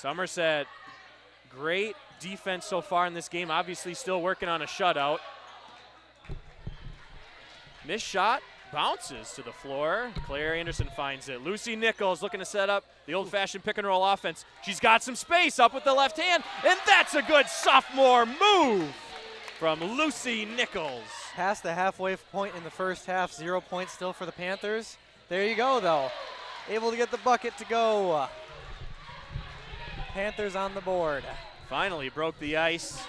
Somerset, great defense so far in this game. Obviously still working on a shutout. Missed shot, bounces to the floor. Claire Anderson finds it. Lucy Nichols looking to set up the old-fashioned pick-and-roll offense. She's got some space up with the left hand, and that's a good sophomore move from Lucy Nichols. Past the halfway point in the first half, 0 points still for the Panthers. There you go, though. Able to get the bucket to go. Panthers on the board. Finally broke the ice.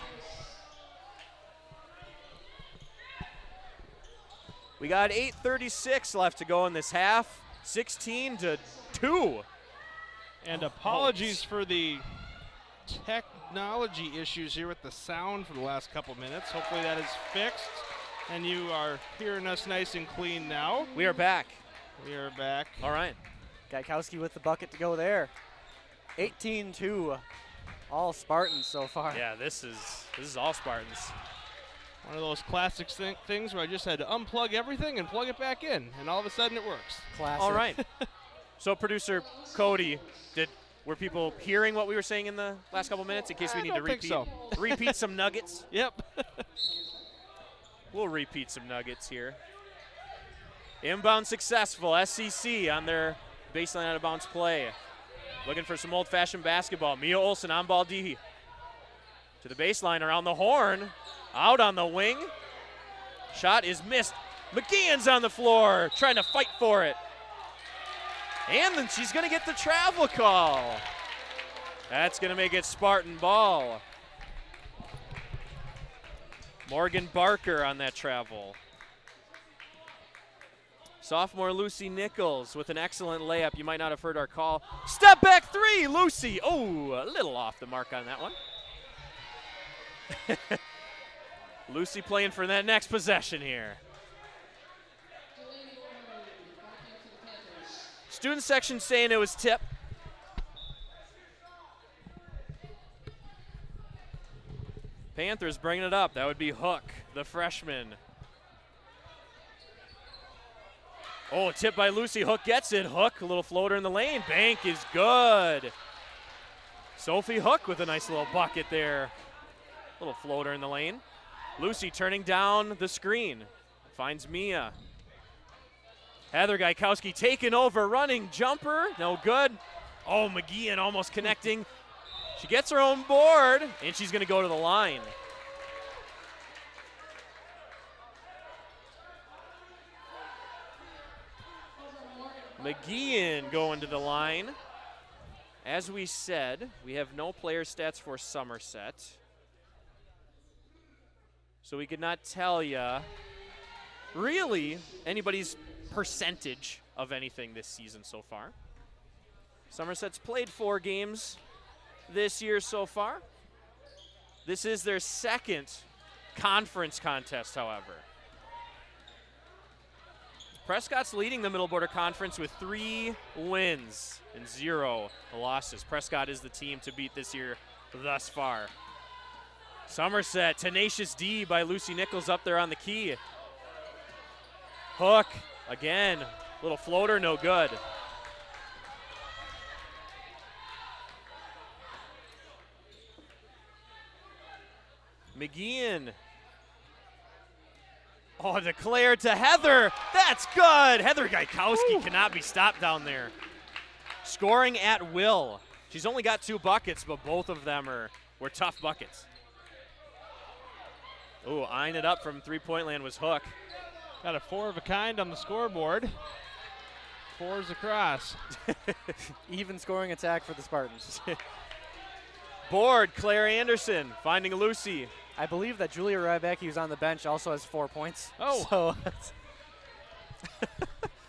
We got 8:36 left to go in this half. 16-2. And apologies for the technology issues here with the sound for the last couple minutes. Hopefully that is fixed, and you are hearing us nice and clean now. We are back. We are back. All right. Gaikowski with the bucket to go there. 18-2. All Spartans so far. Yeah, this is all Spartans. One of those classic things where I just had to unplug everything and plug it back in, and all of a sudden it works. Classic. All right. So, producer Cody, were people hearing what we were saying in the last couple minutes in case we need to repeat some nuggets? Yep. We'll repeat some nuggets here. Inbound successful. SCC on their baseline out of bounds play. Looking for some old-fashioned basketball. Mia Olsen on ball D. To the baseline, around the horn. Out on the wing. Shot is missed. McGeehan's on the floor trying to fight for it. And then she's going to get the travel call. That's going to make it Spartan ball. Morgan Barker on that travel. Sophomore Lucy Nichols with an excellent layup. You might not have heard our call. Step back three, Lucy. Oh, a little off the mark on that one. Lucy playing for that next possession here. Student section saying it was tip. Panthers bringing it up. That would be Hook, the freshman. Oh, tip by Lucy. Hook gets it. Hook, a little floater in the lane. Bank is good. Sophie Hook with a nice little bucket there. Little floater in the lane. Lucy turning down the screen. Finds Mia. Heather Gaikowski taking over, running jumper. No good. Oh, McGeehan almost connecting. She gets her own board, and she's going to go to the line. McGeehan going to the line. As we said, we have no player stats for Somerset. So we could not tell you really anybody's percentage of anything this season so far. Somerset's played 4 games this year so far. This is their second conference contest, however. Prescott's leading the Middle Border Conference with 3 wins and 0 losses. Prescott is the team to beat this year thus far. Somerset, tenacious D by Lucy Nichols up there on the key. Hook, again, little floater, no good. McGeehan. Oh, declared to Heather. That's good. Heather Gaikowski cannot be stopped down there. Scoring at will. She's only got 2 buckets, but both of them were tough buckets. Ooh, eyeing it up from three-point land was Hook. Got a 4 of a kind on the scoreboard. 4s across. Even scoring attack for the Spartans. Board, Claire Anderson finding Lucy. I believe that Julia Rybacki, who's on the bench, also has 4 points. Oh. So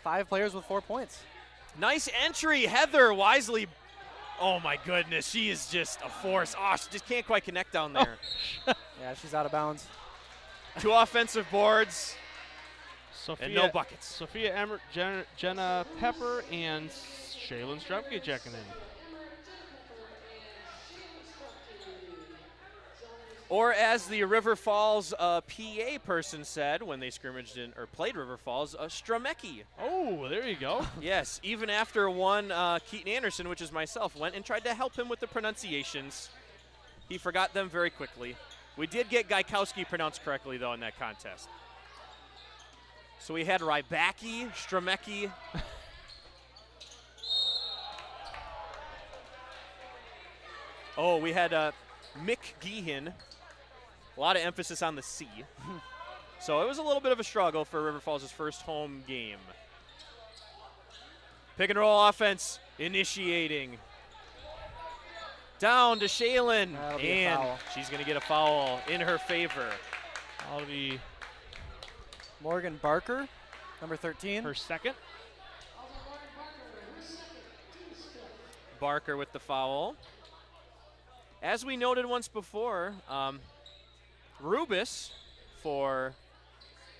5 players with 4 points. Nice entry, Heather wisely. Oh my goodness, she is just a force. Oh, she just can't quite connect down there. Oh. Yeah, she's out of bounds. 2 offensive boards. Sophia, and no buckets. Sophia Emmert, Jenna Pepper, and Shaylin Strupke checking in. Or as the River Falls PA person said when they scrimmaged in or played River Falls, Strumecki. Oh, there you go. Yes, even after one, Keaton Anderson, which is myself, went and tried to help him with the pronunciations. He forgot them very quickly. We did get Gaikowski pronounced correctly, though, in that contest. So we had Rybacki, Strumecki. Oh, we had Mick Geehan. A lot of emphasis on the C. So it was a little bit of a struggle for River Falls' first home game. Pick and roll offense initiating. Down to Shaylin, and she's going to get a foul in her favor. That'll be Morgan Barker, number 13. her second. Barker with the foul. As we noted once before, Rubis for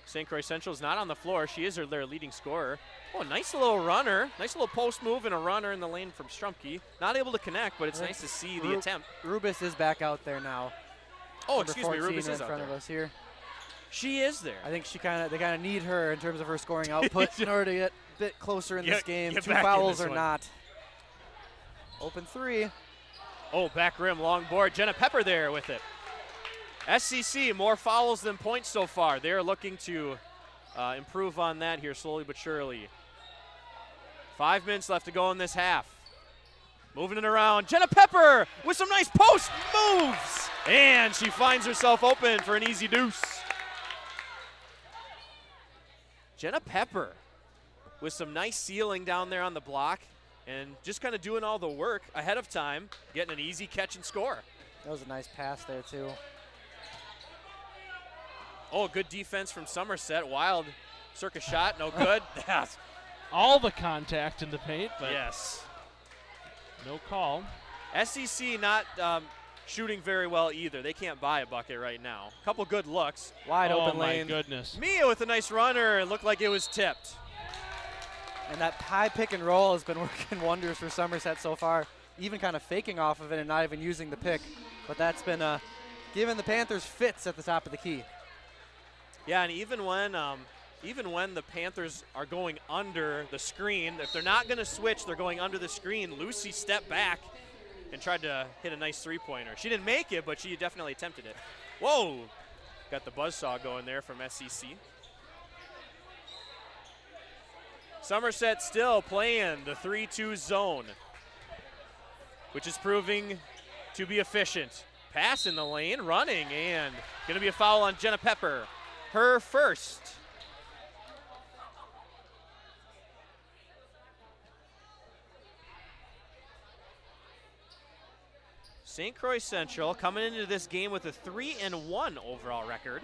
St. Croix Central is not on the floor. She is their leading scorer. Oh, nice little runner. Nice little post move and a runner in the lane from Strumke. Not able to connect, but it's nice to see the attempt. Rubis is back out there now. Oh, Number excuse me, 14 Rubis is in out front there. of us here. She is there. I think they kind of need her in terms of her scoring output in order to get a bit closer in this game. get 2 back in fouls this or one. not. Open 3. Oh, back rim, long board. Jenna Pepper there with it. SCC, more fouls than points so far. They're looking to improve on that here slowly but surely. 5 minutes left to go in this half. Moving it around. Jenna Pepper with some nice post moves. And she finds herself open for an easy deuce. Jenna Pepper with some nice sealing down there on the block and just kind of doing all the work ahead of time, getting an easy catch and score. That was a nice pass there, too. Oh, good defense from Somerset. Wild circus shot, no good. Yes. All the contact in the paint, but Yes. no call. SEC not shooting very well either. They can't buy a bucket right now. Couple good looks. Wide Oh open my lane. goodness. Mia with a nice runner. It looked like it was tipped. And that high pick and roll has been working wonders for Somerset so far, even kind of faking off of it and not even using the pick. But that's been giving the Panthers fits at the top of the key. Yeah, and even when the Panthers are going under the screen, if they're not going to switch, they're going under the screen. Lucy stepped back and tried to hit a nice three-pointer. She didn't make it, but she definitely attempted it. Whoa! Got the buzzsaw going there from SEC. Somerset still playing the 3-2 zone, which is proving to be efficient. Pass in the lane, running, and going to be a foul on Jenna Pepper. Her first. St. Croix Central coming into this game with a 3-1 overall record.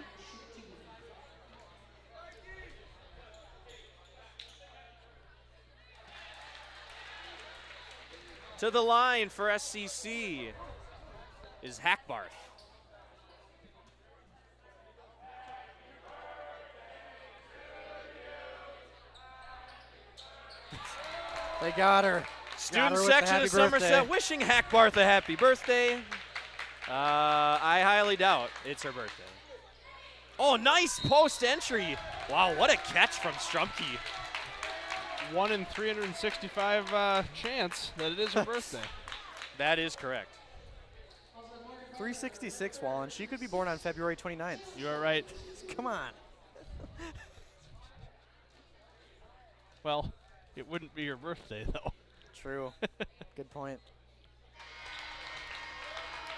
To the line for SCC is Hackbarth. They got her. Student with the section happy of Somerset birthday. wishing Hackbarth a happy birthday. I highly doubt it's her birthday. Oh, nice post entry. Wow, what a catch from Strumke. 1 in 365 chance that it is her birthday. That is correct. 366, Wallen. She could be born on February 29th. You are right. Come on. Well, it wouldn't be your birthday, though. True. Good point.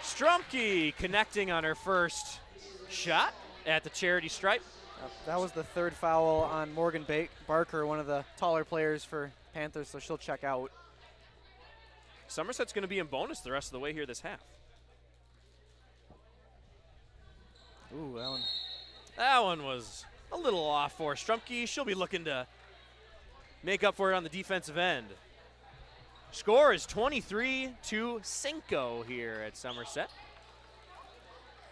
Strumke connecting on her first shot at the charity stripe. That was the third foul on Morgan Barker, one of the taller players for Panthers, so she'll check out. Somerset's going to be in bonus the rest of the way here this half. Ooh, that one. That one was a little off for Strumke. She'll be looking to make up for it on the defensive end. Score is 23-5 here at Somerset.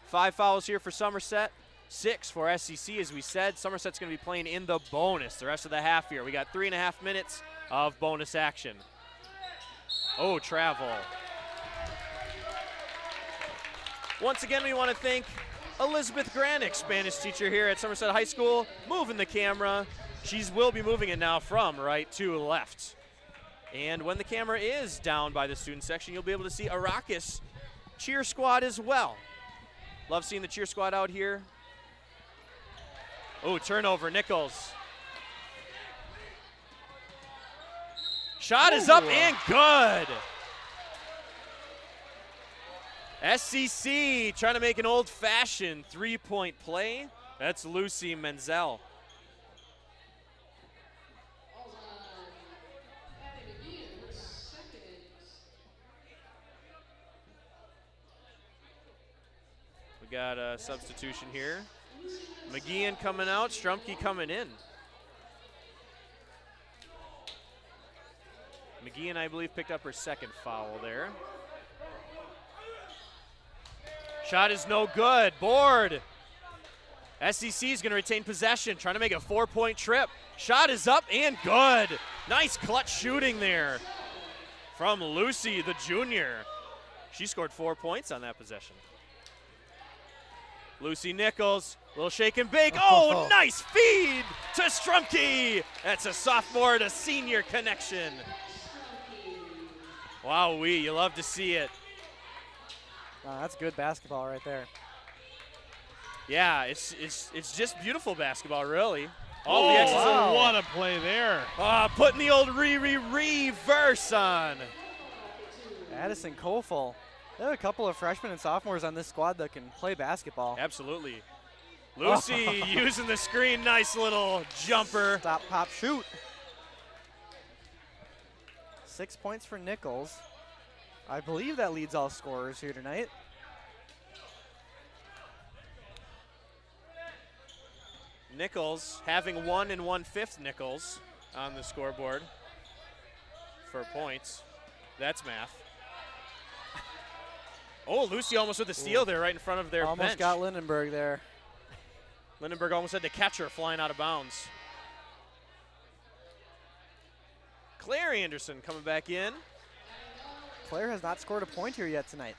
5 fouls here for Somerset, 6 for SEC. As we said, Somerset's going to be playing in the bonus the rest of the half here. We got 3.5 minutes of bonus action. Oh, travel. Once again, we want to thank Elizabeth Granick, Spanish teacher here at Somerset High School, moving the camera. She will be moving it now from right to left. And when the camera is down by the student section, you'll be able to see Arrakis cheer squad as well. Love seeing the cheer squad out here. Oh, turnover, Nichols. Shot is up and good. SCC trying to make an old-fashioned three-point play. That's Lucy Menzel. We got a substitution here. McGeehan coming out, Strumke coming in. McGeehan, I believe, picked up her second foul there. Shot is no good. Board. SEC is going to retain possession, trying to make a 4-point trip. Shot is up and good. Nice clutch shooting there from Lucy, the junior. She scored 4 points on that possession. Lucy Nichols, little shake and bake. Oh, nice feed to Strumke. That's a sophomore to senior connection. Wow-wee, you love to see it. That's good basketball right there. Yeah, it's just beautiful basketball, really. All the X's. Wow. What a play there. Putting the old reverse on. Addison Kofel. They have a couple of freshmen and sophomores on this squad that can play basketball. Absolutely. Lucy using the screen, nice little jumper. Stop, pop, shoot. 6 points for Nichols. I believe that leads all scorers here tonight. Nichols having 1 1/5 Nichols on the scoreboard for points. That's math. Oh, Lucy almost with a steal there right in front of their bench. Almost got Lindenberg there. Lindenberg almost had to catch her flying out of bounds. Claire Anderson coming back in. Claire has not scored a point here yet tonight.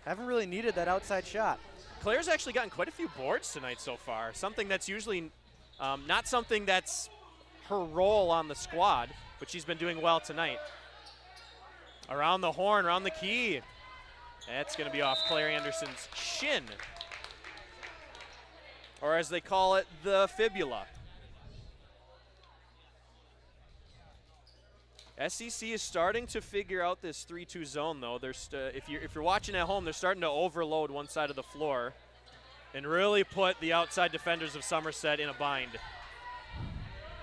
Haven't really needed that outside shot. Claire's actually gotten quite a few boards tonight so far, something that's usually not something that's her role on the squad, but she's been doing well tonight. Around the horn, around the key. That's going to be off Claire Anderson's shin, or as they call it, the fibula. SEC is starting to figure out this 3-2 zone, though. If you're watching at home, they're starting to overload one side of the floor and really put the outside defenders of Somerset in a bind.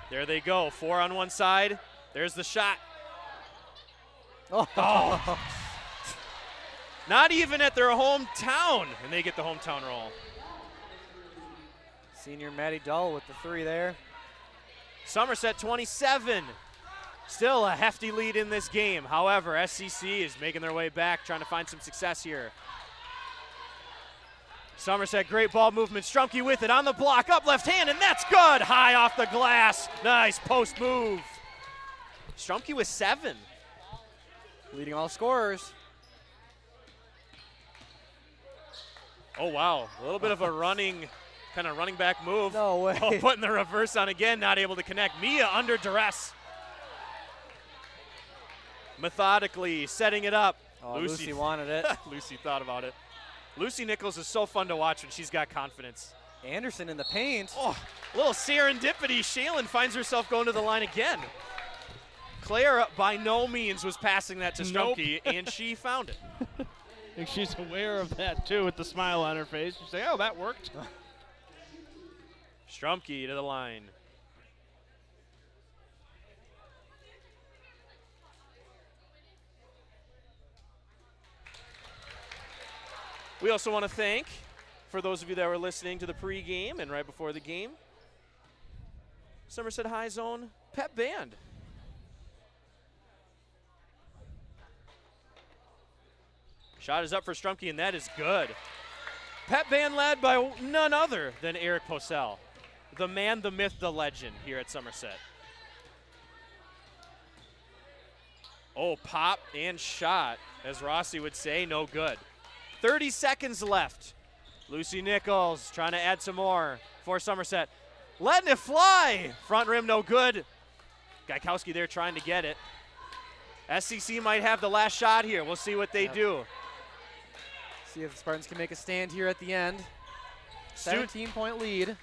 There they go, 4 on one side. There's the shot. Oh. Not even at their hometown, and they get the hometown roll. Senior Maddie Dull with the 3 there. Somerset 27. Still a hefty lead in this game. However, SCC is making their way back, trying to find some success here. Somerset, great ball movement. Strumke with it on the block, up left hand, and that's good. High off the glass. Nice post move. Strumke with 7. Leading all scorers. Oh, wow. A little bit of a kind of running back move. No way. Oh, putting the reverse on again, not able to connect. Mia under duress. Methodically setting it up. Oh, Lucy wanted it. Lucy thought about it. Lucy Nichols is so fun to watch when she's got confidence. Anderson in the paint. Oh, a little serendipity. Shaylin finds herself going to the line again. Claire by no means was passing that to Strumke, and she found it. I think she's aware of that too with the smile on her face. She's like, oh, that worked. Strumke to the line. We also want to thank, for those of you that were listening to the pregame and right before the game, Somerset High's own pep band. Shot is up for Strumke, and that is good. Pep band led by none other than Eric Posel, the man, the myth, the legend here at Somerset. Oh, pop and shot, as Rossi would say, no good. 30 seconds left. Lucy Nichols trying to add some more for Somerset. Letting it fly. Front rim no good. Gaikowski there trying to get it. SCC might have the last shot here. We'll see what they do. See if the Spartans can make a stand here at the end. 17-point lead.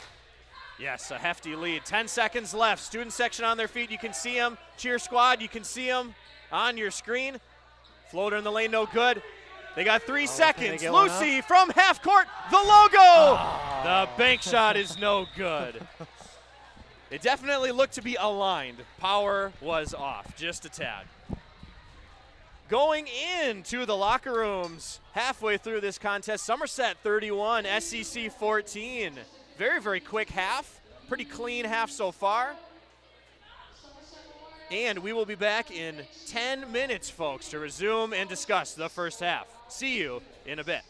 Yes, a hefty lead. 10 seconds left. Student section on their feet. You can see them. Cheer squad, you can see them on your screen. Floater in the lane, no good. They got 3 seconds. Lucy from half court, the logo. Oh. The bank shot is no good. It definitely looked to be aligned. Power was off, just a tad. Going into the locker rooms halfway through this contest, Somerset 31, SCC 14. Very, very quick half. Pretty clean half so far. And we will be back in 10 minutes, folks, to resume and discuss the first half. See you in a bit.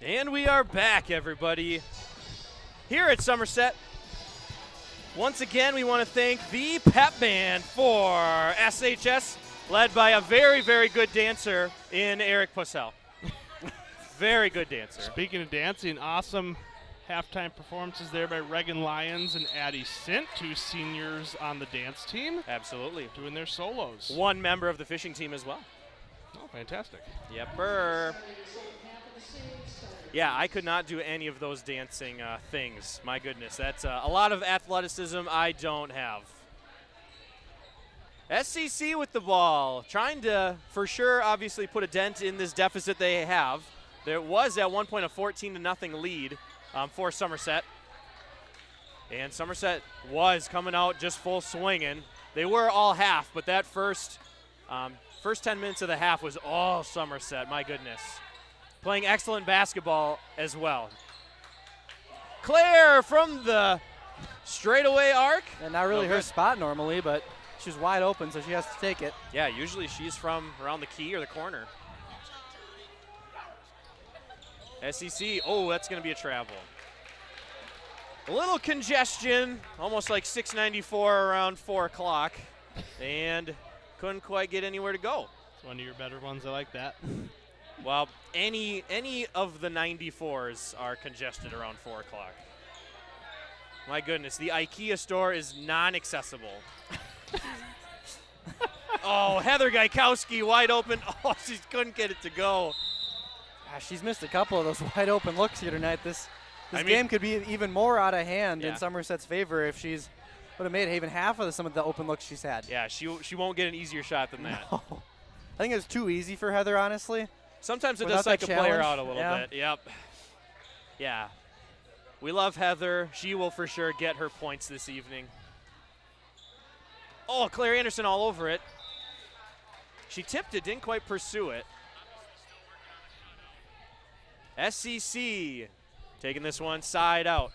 And we are back, everybody, here at Somerset. Once again, we want to thank the pep band for SHS, led by a very, very good dancer in Eric Pussell. Very good dancer. Speaking of dancing, awesome halftime performances there by Reagan Lyons and Addie Sint, 2 seniors on the dance team. Absolutely. Doing their solos. 1 member of the fishing team as well. Oh, fantastic. Yepper. Yeah, I could not do any of those dancing things. My goodness, that's a lot of athleticism I don't have. SCC with the ball, trying to, for sure, obviously put a dent in this deficit they have. There was at one point a 14-0 lead for Somerset. And Somerset was coming out just full swinging. They were all half, but that first 10 minutes of the half was all Somerset, my goodness. Playing excellent basketball as well. Claire from the straightaway arc. And not really her spot normally, but she's wide open, so she has to take it. Yeah, usually she's from around the key or the corner. SEC, oh, that's going to be a travel. A little congestion, almost like 694 around 4 o'clock, and couldn't quite get anywhere to go. It's one of your better ones. I like that. Well, any of the 94s are congested around 4 o'clock. My goodness, the IKEA store is non-accessible. Oh, Heather Gaikowski wide open. Oh, she couldn't get it to go. Gosh, she's missed a couple of those wide open looks here tonight. This game could be even more out of hand in Somerset's favor if she's would have made even half of some of the open looks she's had. Yeah, she won't get an easier shot than that. No. I think it was too easy for Heather, honestly. Sometimes it does psych a player out a little bit. Yep. Yeah. We love Heather. She will for sure get her points this evening. Oh, Claire Anderson all over it. She tipped it, didn't quite pursue it. SCC taking this one side out.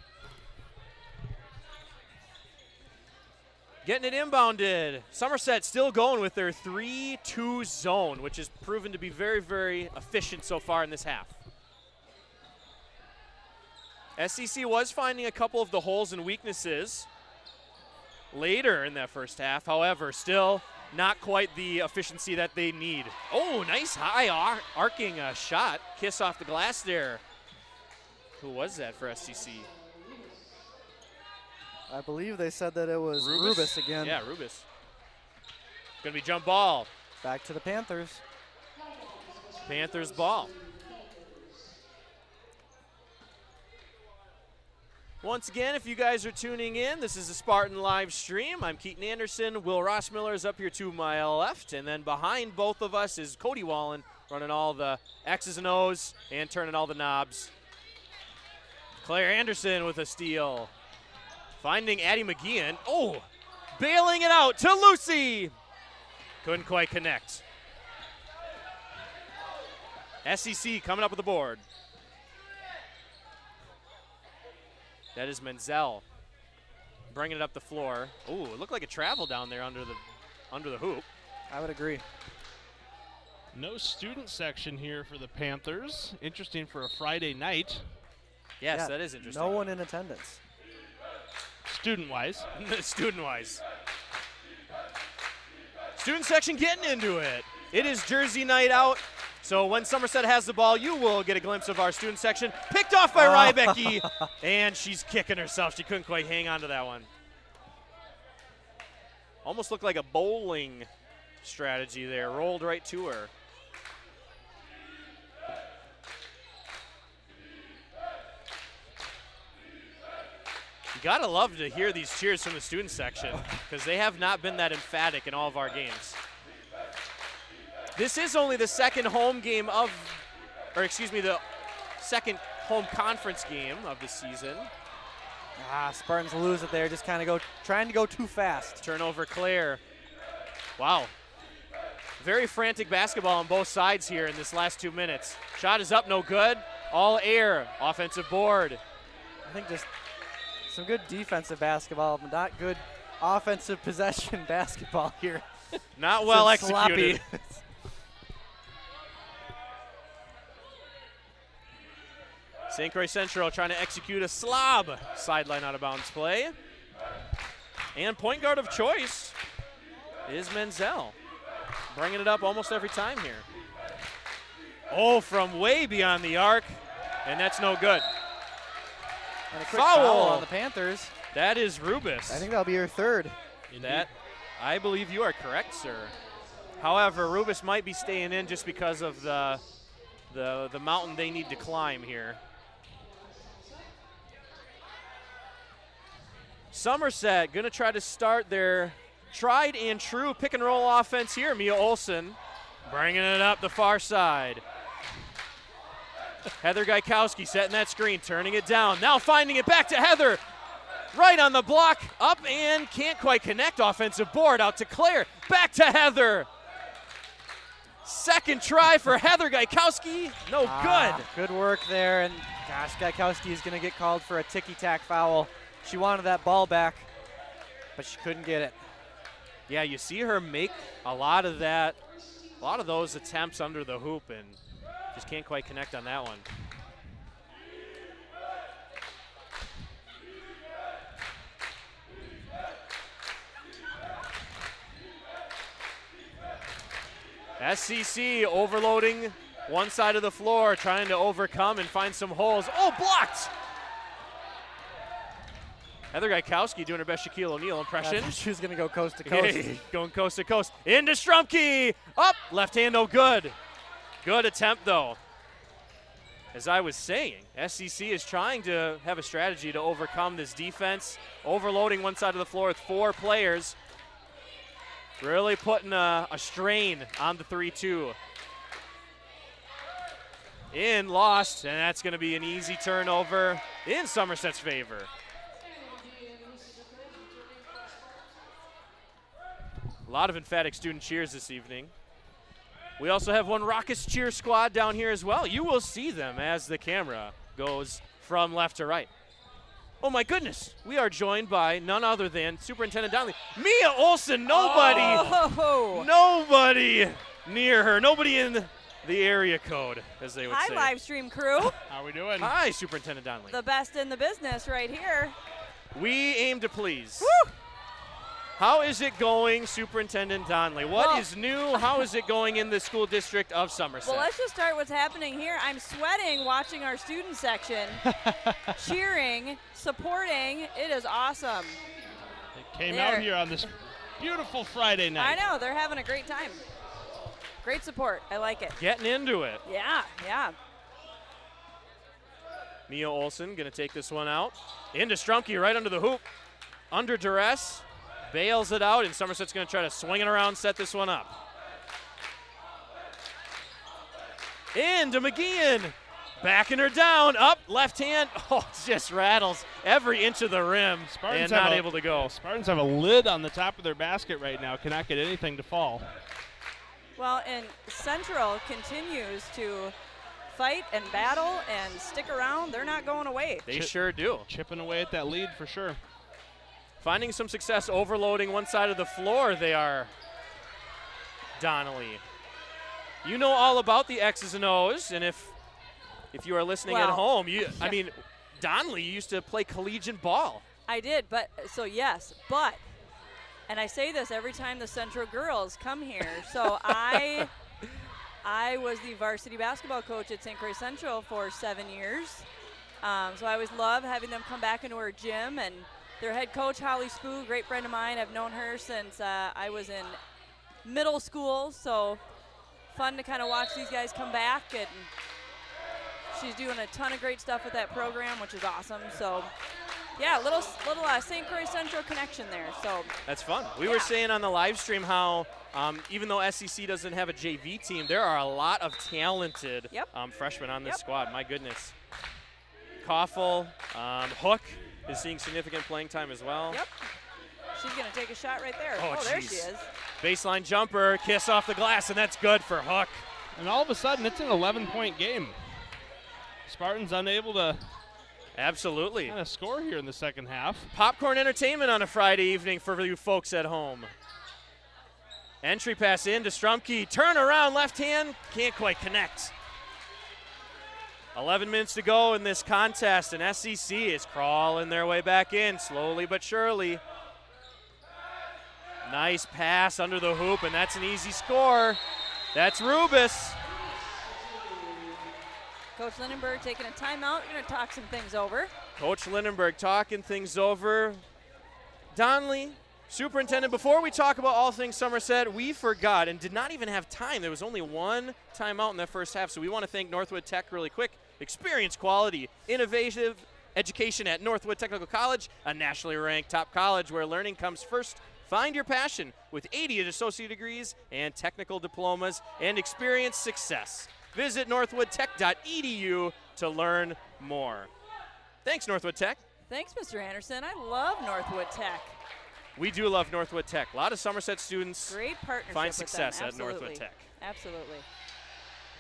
Getting it inbounded. Somerset still going with their 3-2 zone, which has proven to be very, very efficient so far in this half. SCC was finding a couple of the holes and weaknesses later in that first half. However, still not quite the efficiency that they need. Oh, nice high arcing shot. Kiss off the glass there. Who was that for SCC? I believe they said that it was Rubis again. Yeah, Rubis. Going to be jump ball. Back to the Panthers. Panthers ball. Once again, if you guys are tuning in, this is a Spartan live stream. I'm Keaton Anderson. Will Rossmiller is up here to my left. And then behind both of us is Cody Wallen, running all the X's and O's and turning all the knobs. Claire Anderson with a steal. Finding Addie McGeehan. Oh, bailing it out to Lucy. Couldn't quite connect. SEC coming up with the board. That is Menzel bringing it up the floor. Oh, it looked like a travel down there under the hoop. I would agree. No student section here for the Panthers. Interesting for a Friday night. Yes, yeah, that is interesting. No one in attendance. Student-wise. Student-wise. Student section getting into it. It is Jersey night out. So when Somerset has the ball, you will get a glimpse of our student section. Picked off by Rybecki, and she's kicking herself. She couldn't quite hang on to that one. Almost looked like a bowling strategy there. Rolled right to her. You gotta love to hear these cheers from the student section because they have not been that emphatic in all of our games. This is only the second home game of, or excuse me, the second home conference game of the season. Spartans lose it there, just kind of trying to go too fast. Turnover Claire. Wow. Very frantic basketball on both sides here in this last 2 minutes. Shot is up, no good. All air, offensive board. I think just some good defensive basketball, but not good offensive possession basketball here. Not well executed. St. Croix Central trying to execute a slob sideline out of bounds play. And point guard of choice is Menzel. Bringing it up almost every time here. Oh, from way beyond the arc, and that's no good. And a quick foul on the Panthers. That is Rubis. I think that'll be your third. That, I believe you are correct, sir. However, Rubis might be staying in just because of the mountain they need to climb here. Somerset going to try to start their tried and true pick and roll offense here. Mia Olson bringing it up the far side. Heather Gaikowski setting that screen, turning it down. Now finding it back to Heather. Right on the block, up and can't quite connect. Offensive board out to Claire. Back to Heather. Second try for Heather Gaikowski. No good. Good work there. And gosh, Gaikowski is going to get called for a ticky-tack foul. She wanted that ball back, but she couldn't get it. Yeah, you see her make a lot of those attempts under the hoop and just can't quite connect on that one. SCC overloading one side of the floor, trying to overcome and find some holes. Oh, blocked! Heather Gaikowski doing her best Shaquille O'Neal impression. She was going to go coast to coast. Going coast to coast. Into Strumke. Up. Left hand, no good. Good attempt, though. As I was saying, SCC is trying to have a strategy to overcome this defense. Overloading one side of the floor with 4 players. Really putting a strain on the 3-2. In, lost, and that's going to be an easy turnover in Somerset's favor. A lot of emphatic student cheers this evening. We also have one raucous cheer squad down here as well. You will see them as the camera goes from left to right. Oh my goodness, we are joined by none other than Superintendent Donnelly. Mia Olson, nobody near her, nobody in the area code, as they would say. Hi, live stream crew. How we doing? Hi, Superintendent Donnelly. The best in the business right here. We aim to please. Woo! How is it going, Superintendent Donnelly? What is new? How is it going in the school district of Somerset? Well, let's just start what's happening here. I'm sweating watching our student section, cheering, supporting. It is awesome. They came out here on this beautiful Friday night. I know. They're having a great time. Great support. I like it. Getting into it. Yeah, yeah. Mia Olson going to take this one out. Into Strumke right under the hoop. Under duress. Bails it out, and Somerset's going to try to swing it around, set this one up. Into McGeehan. Backing her down, up, left hand. Oh, just rattles every inch of the rim and not able to go. Spartans have a lid on the top of their basket right now. Cannot get anything to fall. Well, and Central continues to fight and battle and stick around. They're not going away. They sure do. Chipping away at that lead for sure. Finding some success overloading one side of the floor, they are. Donnelly. You know all about the X's and O's, and if you are listening at home, I mean, Donnelly used to play collegiate ball. I did, and I say this every time the Central girls come here. So I was the varsity basketball coach at St. Croix Central for 7 years. So I always love having them come back into our gym, and their head coach, Holly Spoo, great friend of mine. I've known her since I was in middle school, so fun to kind of watch these guys come back. And she's doing a ton of great stuff with that program, which is awesome. So, yeah, little St. Croix Central connection there. So that's fun. We were saying on the live stream how even though SEC doesn't have a JV team, there are a lot of talented freshmen on this squad. My goodness. Koffel, Hook is seeing significant playing time as well. Yep. She's going to take a shot right there. Oh, there she is. Baseline jumper, kiss off the glass, and that's good for Hook. And all of a sudden, it's an 11-point game. Spartans unable to absolutely kind of score here in the second half. Popcorn entertainment on a Friday evening for you folks at home. Entry pass in to Strumke. Turn around, left hand. Can't quite connect. 11 minutes to go in this contest, and SEC is crawling their way back in, slowly but surely. Nice pass under the hoop, and that's an easy score. That's Rubus. Coach Lindenberg taking a timeout. We're going to talk some things over. Coach Lindenberg talking things over. Donley, superintendent, before we talk about all things Somerset, we forgot and did not even have time. There was only one timeout in the first half, so we want to thank Northwood Tech really quick. Experience, quality, innovative education at Northwood Technical College, a nationally ranked top college where learning comes first. Find your passion with 80 associate degrees and technical diplomas and experience success. Visit northwoodtech.edu to learn more. Thanks, Northwood Tech. Thanks, Mr. Anderson. I love Northwood Tech. We do love Northwood Tech. A lot of Somerset students Great partnership find with success them. at Northwood Tech. Absolutely.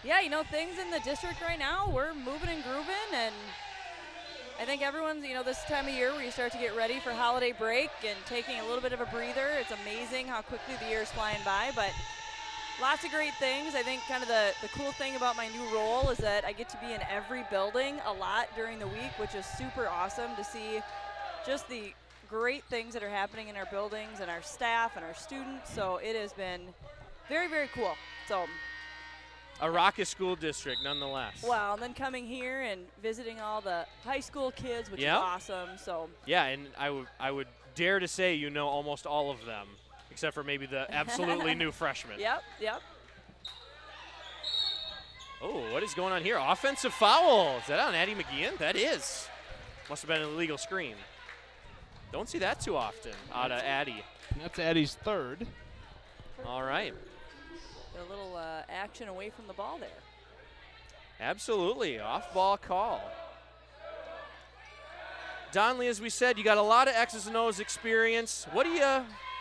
Yeah, you know, things in the district right now, we're moving and grooving, and I think everyone's, you know, this time of year where you start to get ready for holiday break and taking a little bit of a breather. It's amazing how quickly the year is flying by, but lots of great things. I think kind of the cool thing about my new role is that I get to be in every building a lot during the week, which is super awesome to see just the great things that are happening in our buildings and our staff and our students. So it has been very, very cool. So A raucous school district, nonetheless. well, and then coming here and visiting all the high school kids, which is awesome. So Yeah, and I would dare to say you know almost all of them, except for maybe the absolutely new freshmen. yep. Oh, what is going on here? Offensive foul. Is that on Addie McGeehan? That is. Must have been an illegal screen. Don't see that too often out of Addie. That's Addie's third. All right. A little action away from the ball there. Absolutely. Off-ball call. Donley, as we said, you got a lot of X's and O's experience. What do you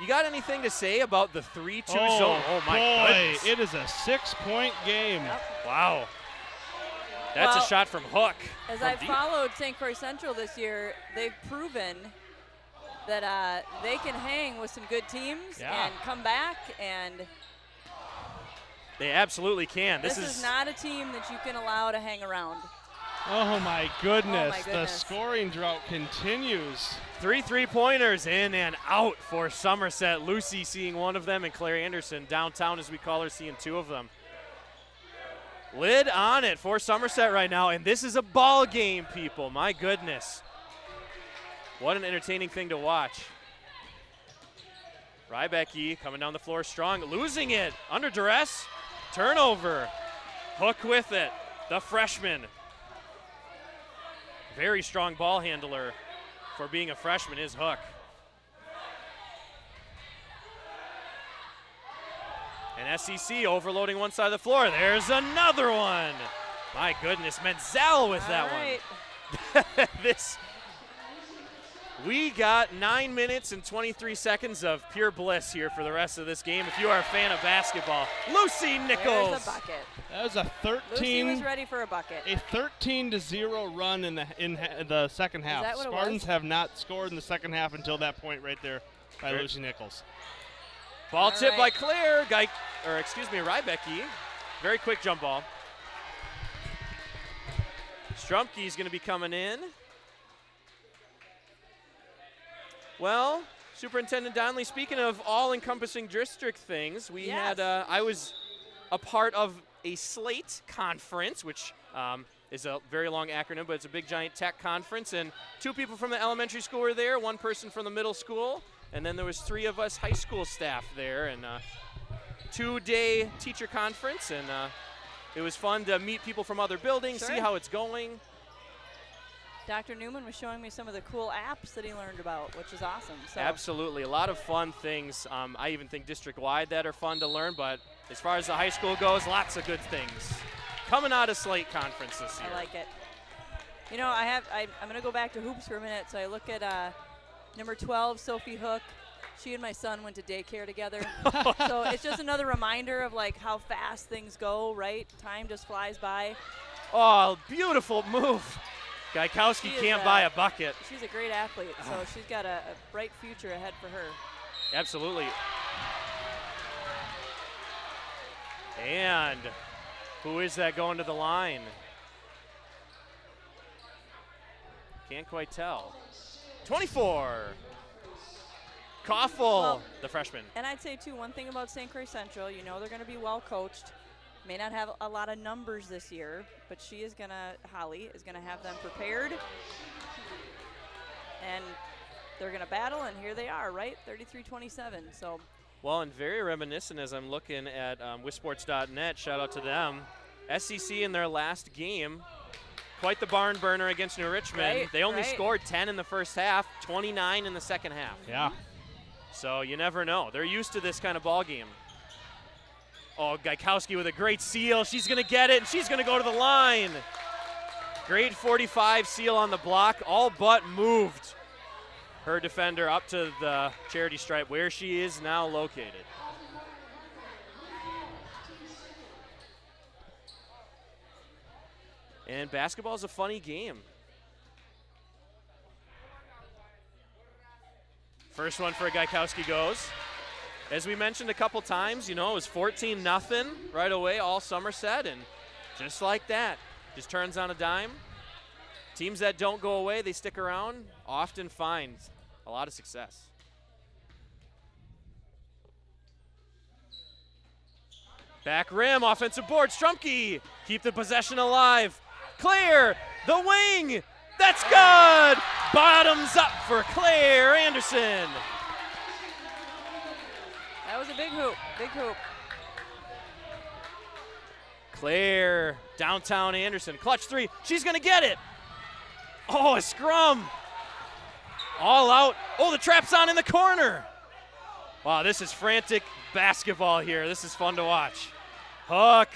got anything to say about the 3-2 zone? Oh, my boy, goodness. it is a 6-point game. Yep. Wow. That's Well, a shot from Hook. As from I've deep. followed St. Croix Central this year, they've proven that they can hang with some good teams Yeah. and come back, and They absolutely can. this is not a team that you can allow to hang around. Oh, my goodness. The goodness. scoring drought continues. 3 3-pointers in and out for Somerset. Lucy seeing one of them, and Claire Anderson downtown, as we call her, seeing two of them. Lid on it for Somerset right now, and this is a ball game, people. My goodness. What an entertaining thing to watch. Rybecki coming down the floor strong, losing it under duress. Turnover. Hook with it. The freshman. Very strong ball handler for being a freshman is Hook. And SEC overloading one side of the floor. There's another one. My goodness, Menzel with that one. We got 9 minutes and 23 seconds of pure bliss here for the rest of this game. If you are a fan of basketball, Lucy Nichols. There's a bucket. That was a Lucy was ready for a bucket. 13-0 run in the second half. that what it Spartans was? have not scored in the second half until that point right there by Great. Lucy Nichols. Ball All tipped right. by Claire, Rybecki. Very quick jump ball. Strumpke's going to be coming in. Well, Superintendent Donley, speaking of all-encompassing district things, we Yes. had I was a part of a SLATE conference, which is a very long acronym, but it's a big, giant tech conference, and 2 people from the elementary school were there, 1 person from the middle school, and then there was 3 of us high school staff there, and 2-day teacher conference, and it was fun to meet people from other buildings, Sure. see how it's going. Dr. Newman was showing me some of the cool apps that he learned about, which is awesome. So Absolutely, a lot of fun things. I even think district-wide that are fun to learn, but as far as the high school goes, lots of good things coming out of SLATE conference this year. I like it. You know, I'm going to go back to hoops for a minute. So I look at number 12, Sophie Hook. She and my son went to daycare together. So it's just another reminder of like how fast things go, right? Time just flies by. Oh, beautiful move. Gaikowski She is, can't buy a bucket. She's a great athlete, so she's got a bright future ahead for her. Absolutely. And who is that going to the line? Can't quite tell. 24. Koffel, Well, the freshman. And I'd say, too, one thing about St. Croix Central, you know they're going to be well coached. May not have a lot of numbers this year, but Holly is going to have them prepared. And they're going to battle, and here they are, right? 33-27. So. Well, and very reminiscent as I'm looking at wisports.net, shout out to them. SEC in their last game, quite the barn burner against New Richmond. Right, they only right. scored 10 in the first half, 29 in the second half. Yeah. So you never know. They're used to this kind of ball game. Oh, Gaikowski with a great seal. She's going to get it, and she's going to go to the line. Great 45 seal on the block, all but moved her defender up to the charity stripe where she is now located. And basketball is a funny game. First one for Gaikowski goes. As we mentioned a couple times, you know, it was 14-0 right away, all Somerset, and just like that, just turns on a dime. Teams that don't go away, they stick around, often find a lot of success. Back rim, offensive board, Strumke, keep the possession alive. Clear, the wing, that's good! Bottoms up for Claire Anderson. That was a big hoop, big hoop. Claire, downtown Anderson, clutch three, she's gonna get it. Oh, a scrum. All out, oh, the trap's on in the corner. Wow, this is frantic basketball here. This is fun to watch. Hook,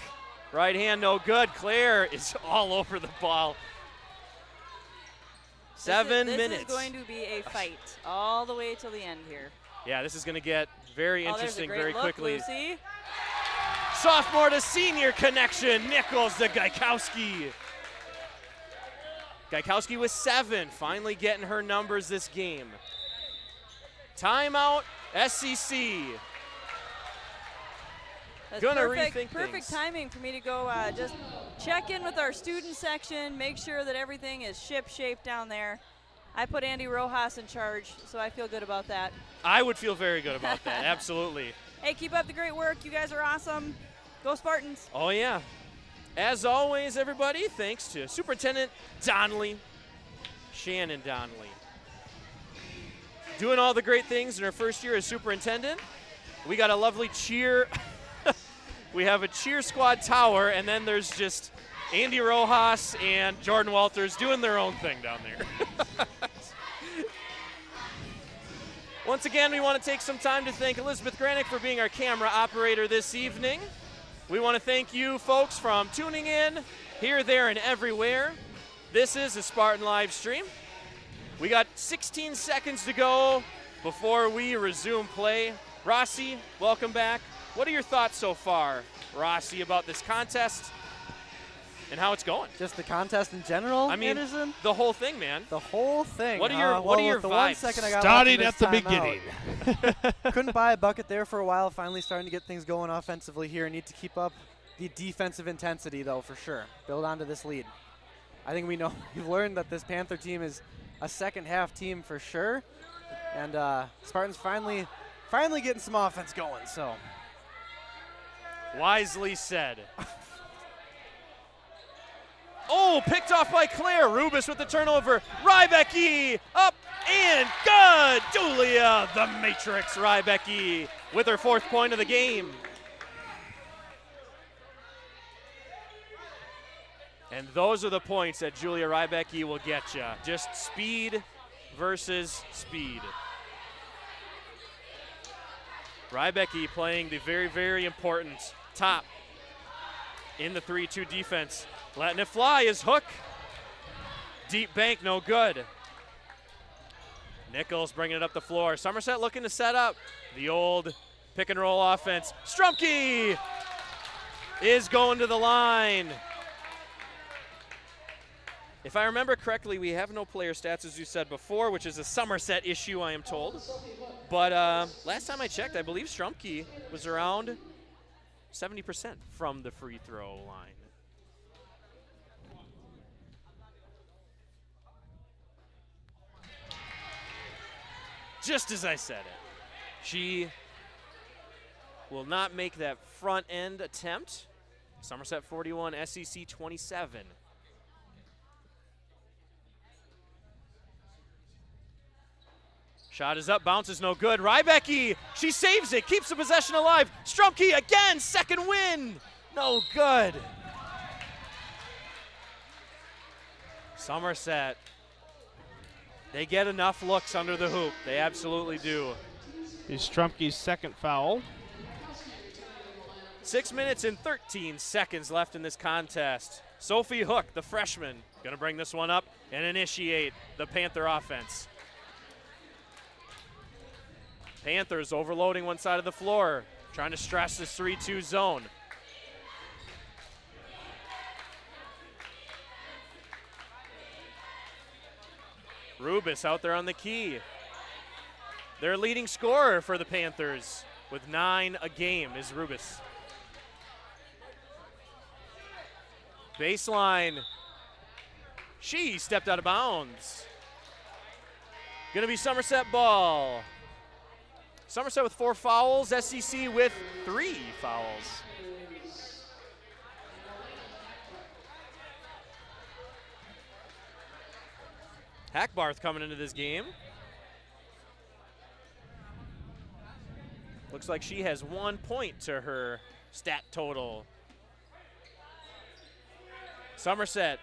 right hand, no good. Claire is all over the ball. 7 minutes. This is going to be a fight all the way till the end here. Yeah, this is going to get very interesting very look, quickly. Lucy. Sophomore to senior connection. Nichols to Gaikowski. Gaikowski with 7, finally getting her numbers this game. Timeout, SEC. That's Gonna perfect, rethink perfect things. timing for me to go just check in with our student section, make sure that everything is ship-shape down there. I put Andy Rojas in charge, so I feel good about that. I would feel very good about that, absolutely. Hey, keep up the great work. You guys are awesome. Go Spartans. Oh, yeah. As always, everybody, thanks to Superintendent Donnelly, Shannon Donnelly. Doing all the great things in her first year as superintendent. We got a lovely cheer. We have a cheer squad tower, and then there's just Andy Rojas and Jordan Walters doing their own thing down there. Once again, we want to take some time to thank Elizabeth Granick for being our camera operator this evening. We want to thank you folks from tuning in here, there, and everywhere. This is a Spartan live stream. We got 16 seconds to go before we resume play. Rossi, welcome back. What are your thoughts so far, Rossi, about this contest and how it's going? Just the contest in general, I mean, Anderson? the whole thing, man. The whole thing. What are your the vibes? 1 second I got Starting left at in the this timeout. beginning. Couldn't buy a bucket there for a while. Finally starting to get things going offensively here. Need to keep up the defensive intensity, though, for sure. Build onto this lead. I think we've learned that this Panther team is a second-half team for sure. And Spartans finally getting some offense going, so. Wisely said. Oh, picked off by Claire. Rubis with the turnover. Rybecki up and good. Julia, the Matrix Rybecki with her 4th point of the game. And those are the points that Julia Rybecki will get you. Just speed versus speed. Rybecki playing the very, very important top in the 3-2 defense. Letting it fly is Hook. Deep bank, no good. Nichols bringing it up the floor. Somerset looking to set up the old pick and roll offense. Strumke is going to the line. If I remember correctly, we have no player stats, as you said before, which is a Somerset issue, I am told. But last time I checked, I believe Strumke was around 70% from the free throw line. Just as I said it. She will not make that front end attempt. Somerset 41, SEC 27. Shot is up, bounces no good. Rybecki, she saves it, keeps the possession alive. Strumke again, second win. No good. Somerset, they get enough looks under the hoop. They absolutely do. Is Strumke's second foul. 6 minutes and 13 seconds left in this contest. Sophie Hook, the freshman, going to bring this one up and initiate the Panther offense. Panthers overloading one side of the floor, trying to stress this 3-2 zone. Rubis out there on the key. Their leading scorer for the Panthers with 9 a game is Rubis. Baseline. She stepped out of bounds. Going to be Somerset ball. Somerset with 4 fouls, SEC with 3 fouls. Hackbarth coming into this game. Looks like she has 1 point to her stat total. Somerset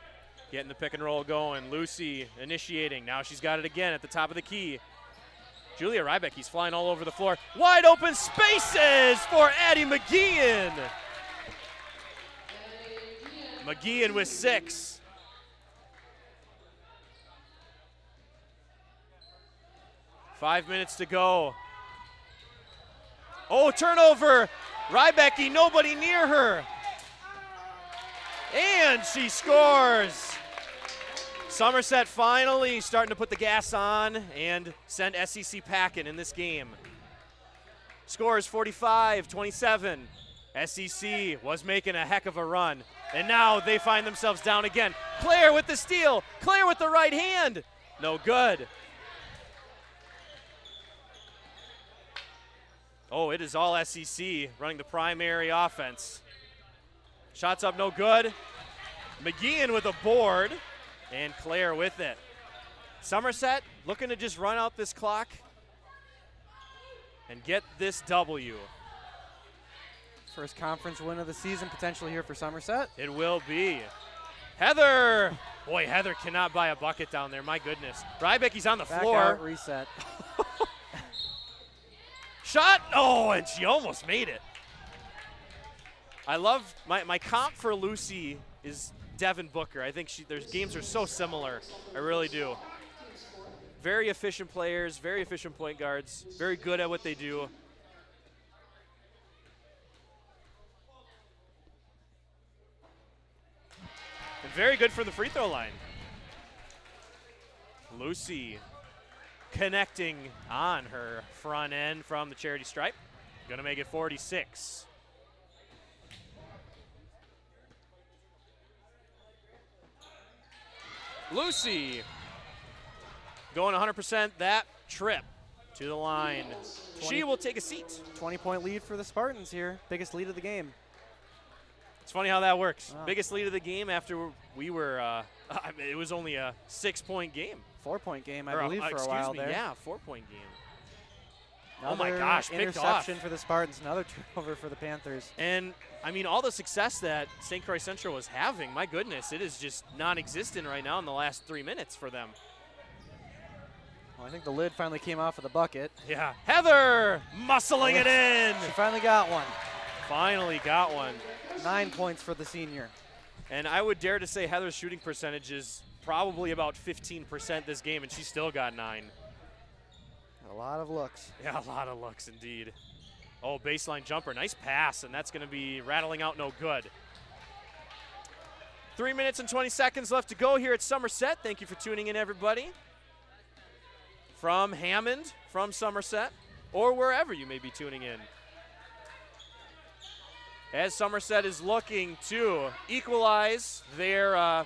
getting the pick and roll going. Lucy initiating. Now she's got it again at the top of the key. Julia Rybecki's flying all over the floor. Wide open spaces for Addie McGeehan. McGeehan with 6. Five minutes to go. Oh, turnover. Rybecki, nobody near her. And she scores. Somerset finally starting to put the gas on and send SEC packing in this game. Score is 45-27. SEC was making a heck of a run, and now they find themselves down again. Claire with the steal. Claire with the right hand. No good. Oh, it is all SEC running the primary offense. Shots up, no good. McGeehan with a board, and Claire with it. Somerset looking to just run out this clock and get this W. First conference win of the season potentially here for Somerset. It will be. Heather. Boy, Heather cannot buy a bucket down there. My goodness. Rybecki's on the Back floor. out, reset. Shot. Oh, and she almost made it. I love my comp for Lucy is Devin Booker. I think their games are so similar. I really do. Very efficient players, very efficient point guards, very good at what they do. And very good for the free throw line. Lucy connecting on her front end from the charity stripe. Gonna make it 46. Lucy going 100% that trip to the line. She will take a seat. 20-point lead for the Spartans here. Biggest lead of the game. It's funny how that works. Wow. Biggest lead of the game after we were, it was only a 6-point game. 4-point game, I believe, for a excuse while me, there. Yeah, 4-point game. Another oh my gosh, picked off. interception for the Spartans, another turnover for the Panthers. And, I mean, all the success that St. Croix Central was having, my goodness, it is just non-existent right now in the last 3 minutes for them. Well, I think the lid finally came off of the bucket. Yeah, Heather muscling it in. She finally got one. Finally got one. 9 points for the senior. And I would dare to say Heather's shooting percentage is probably about 15% this game, and she still got 9. A lot of looks. Yeah, a lot of looks indeed. Oh, baseline jumper, nice pass, and that's going to be rattling out no good. 3 minutes and 20 seconds left to go here at Somerset. Thank you for tuning in, everybody. From Hammond, from Somerset, or wherever you may be tuning in. As Somerset is looking to equalize their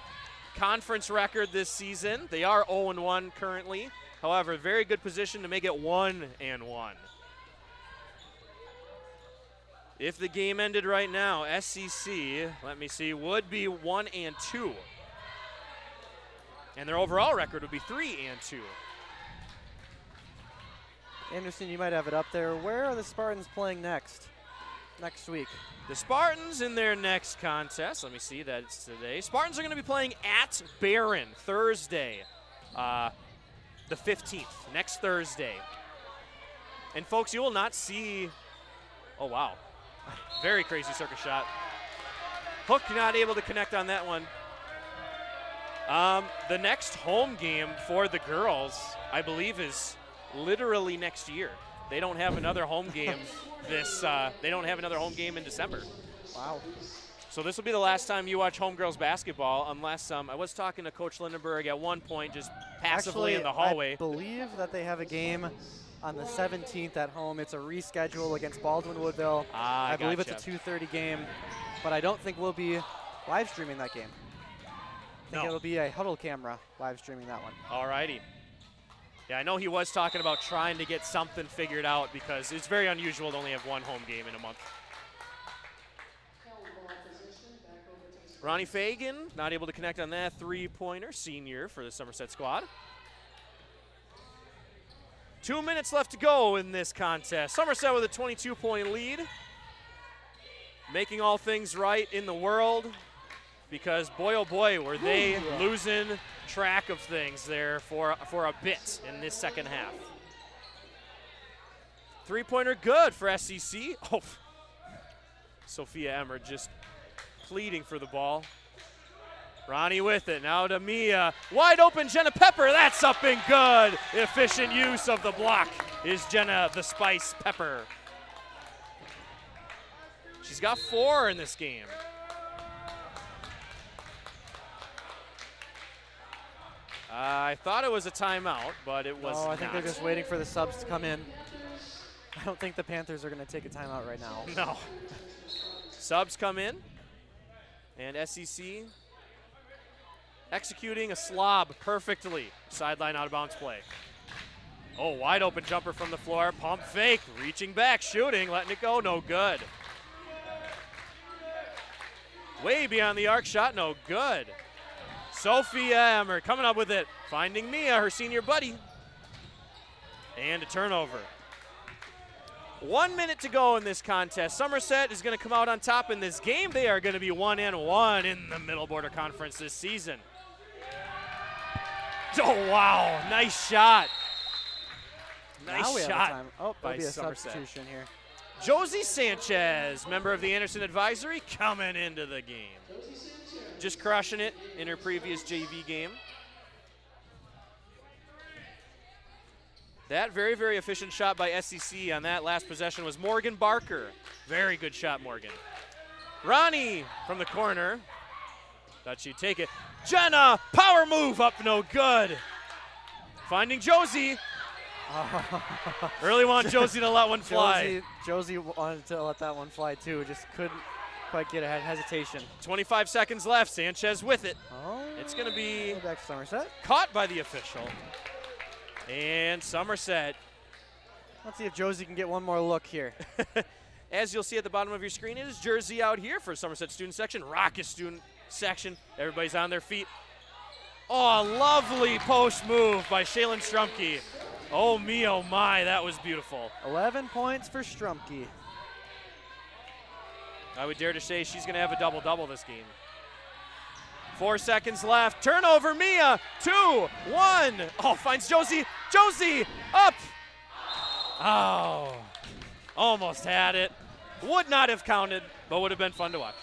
conference record this season. They are 0-1 currently. However, very good position to make it 1-1. If the game ended right now, SCC, let me see, would be 1-2. And their overall record would be 3-2. Anderson, you might have it up there. Where are the Spartans playing next week? The Spartans in their next contest, let me see, that's today. Spartans are going to be playing at Barron Thursday, the 15th, next Thursday. And folks, you will not see, oh wow, very crazy circus shot. Hook not able to connect on that one. The next home game for the girls, I believe, is literally next year. They don't have another home game they don't have another home game in December. Wow. So this will be the last time you watch home girls basketball, unless I was talking to Coach Lindenberg at one point, just passively in the hallway. I believe that they have a game on the 17th at home. It's a reschedule against Baldwin Woodville. I believe it's a 2:30 game, but I don't think we'll be live streaming that game. I think it'll be a huddle camera live streaming that one. All righty. Yeah, I know he was talking about trying to get something figured out because it's very unusual to only have one home game in a month. Ronnie Fagan not able to connect on that three-pointer, senior for the Somerset squad. 2 minutes left to go in this contest. Somerset with a 22-point lead. Making all things right in the world because boy, oh boy, were they losing track of things there for a bit in this second half. Three-pointer good for SCC. Oh, Sophia Emmer just pleading for the ball. Ronnie with it, now to Mia. Wide open, Jenna Pepper, that's up and good. Efficient use of the block is Jenna the Spice Pepper. She's got 4 in this game. I thought it was a timeout, but it was I think they're just waiting for the subs to come in. I don't think the Panthers are going to take a timeout right now. No. Subs come in, and SEC executing a slob perfectly. Sideline out of bounds play. Oh, wide open jumper from the floor. Pump fake, reaching back, shooting, letting it go, no good. Way beyond the arc shot, no good. Sophia Emmer coming up with it, finding Mia, her senior buddy. And a turnover. 1 minute to go in this contest. Somerset is going to come out on top in this game. They are going to be 1-1 in the Middle Border Conference this season. Oh, wow. Nice shot. Nice shot. Oh, by there'll be a Somerset. substitution here. Josie Sanchez, member of the Anderson Advisory, coming into the game. Just crushing it in her previous JV game. That very, very efficient shot by SCC on that last possession was Morgan Barker. Very good shot, Morgan. Ronnie from the corner. Thought she'd take it. Jenna, power move up, no good. Finding Josie. Really want Josie to let one fly. Josie wanted to let that one fly too, just couldn't quite get ahead. Hesitation. 25 seconds left. Sanchez with it. Oh, it's going to be back to Somerset. Caught by the official. And Somerset. Let's see if Josie can get one more look here. As you'll see at the bottom of your screen, it is jersey out here for Somerset student section, Raucous student section. Everybody's on their feet. Oh, lovely post move by Shaylin Strumke. Oh me, oh my, that was beautiful. 11 points for Strumke. I would dare to say she's going to have a double-double this game. 4 seconds left. Turnover, Mia. 2-1. Oh, finds Josie. Josie up. Oh, almost had it. Would not have counted, but would have been fun to watch.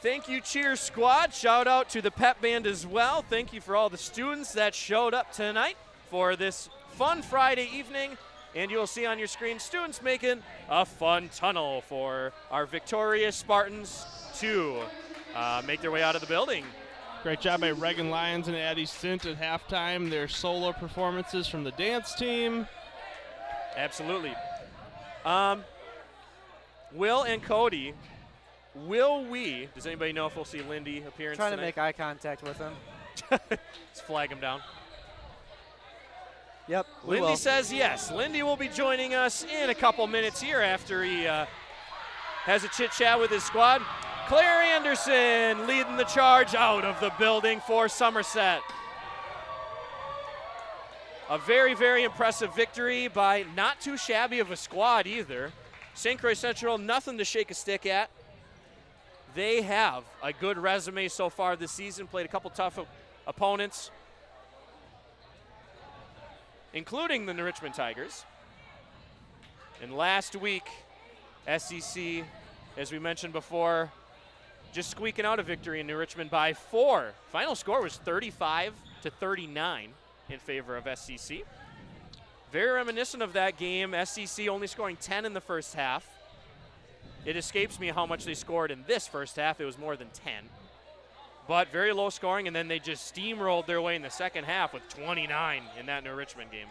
Thank you, Cheers Squad. Shout out to the pep band as well. Thank you for all the students that showed up tonight for this fun Friday evening. And you'll see on your screen students making a fun tunnel for our victorious Spartans to make their way out of the building. Great job by Reagan Lyons and Addie Sint at halftime. Their solo performances from the dance team. Absolutely. Will and Cody, does anybody know if we'll see Lindy appearance Trying tonight? to make eye contact with him. Let's flag him down. Yep. we Lindy will. says yes. Lindy will be joining us in a couple minutes here after he has a chit-chat with his squad. Claire Anderson leading the charge out of the building for Somerset. A very, very impressive victory by not too shabby of a squad either. St. Croix Central, nothing to shake a stick at. They have a good resume so far this season, played a couple tough opponents, including the New Richmond Tigers. And last week, SEC, as we mentioned before, just squeaking out a victory in New Richmond by 4. Final score was 35-39 in favor of SCC. Very reminiscent of that game, SCC only scoring 10 in the first half. It escapes me how much they scored in this first half. It was more than 10. But very low scoring, and then they just steamrolled their way in the second half with 29 in that New Richmond game.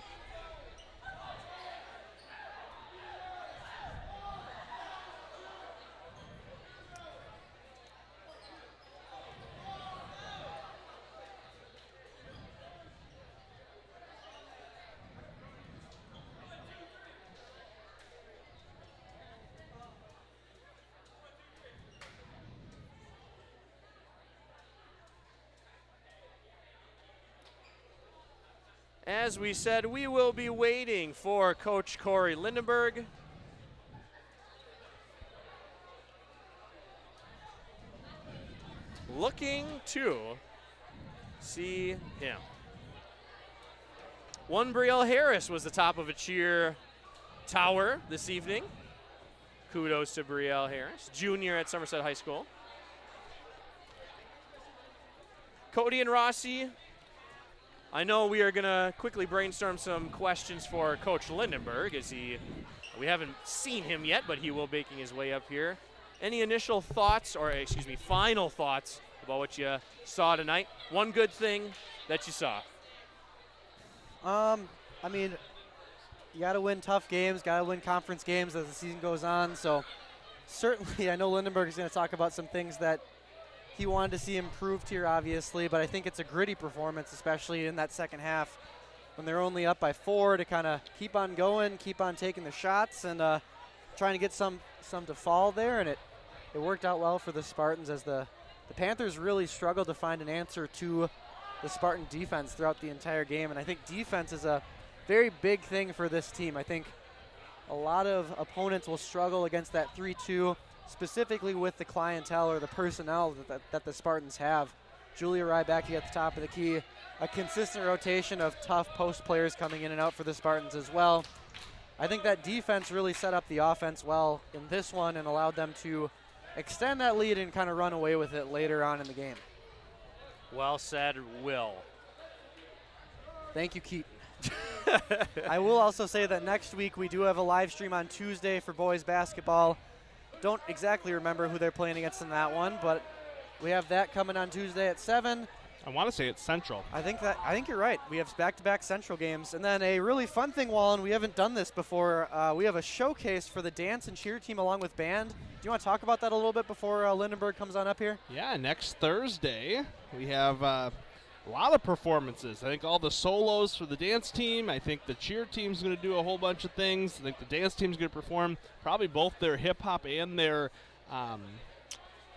As we said, we will be waiting for Coach Corey Lindenberg. Looking to see him. One Brielle Harris was the top of a cheer tower this evening. Kudos to Brielle Harris, junior at Somerset High School. Cody and Rossi, I know we are going to quickly brainstorm some questions for Coach Lindenberg as we haven't seen him yet, but he will be making his way up here. Any initial thoughts, or excuse me, final thoughts about what you saw tonight? One good thing that you saw. I mean, you got to win tough games, got to win conference games as the season goes on. So certainly I know Lindenberg is going to talk about some things that he wanted to see improved here, obviously, but I think it's a gritty performance, especially in that second half when they're only up by 4, to kind of keep on going, keep on taking the shots, and trying to get some to fall there. And it worked out well for the Spartans as the Panthers really struggled to find an answer to the Spartan defense throughout the entire game. And I think defense is a very big thing for this team. I think a lot of opponents will struggle against that 3-2, specifically with the clientele or the personnel that the Spartans have. Julia Rybacki at the top of the key, a consistent rotation of tough post players coming in and out for the Spartans as well. I think that defense really set up the offense well in this one and allowed them to extend that lead and kind of run away with it later on in the game. Well said, Will. Thank you, Keaton. I will also say that next week we do have a live stream on Tuesday for boys basketball. Don't exactly remember who they're playing against in that one, but we have that coming on Tuesday at 7. I want to say it's Central. I think you're right. We have back-to-back Central games. And then a really fun thing, Wallen, we haven't done this before. We have a showcase for the dance and cheer team along with band. Do you want to talk about that a little bit before Lindenberg comes on up here? Yeah, next Thursday we have a lot of performances. I think all the solos for the dance team. I think the cheer team's going to do a whole bunch of things. I think the dance team's going to perform probably both their hip-hop and their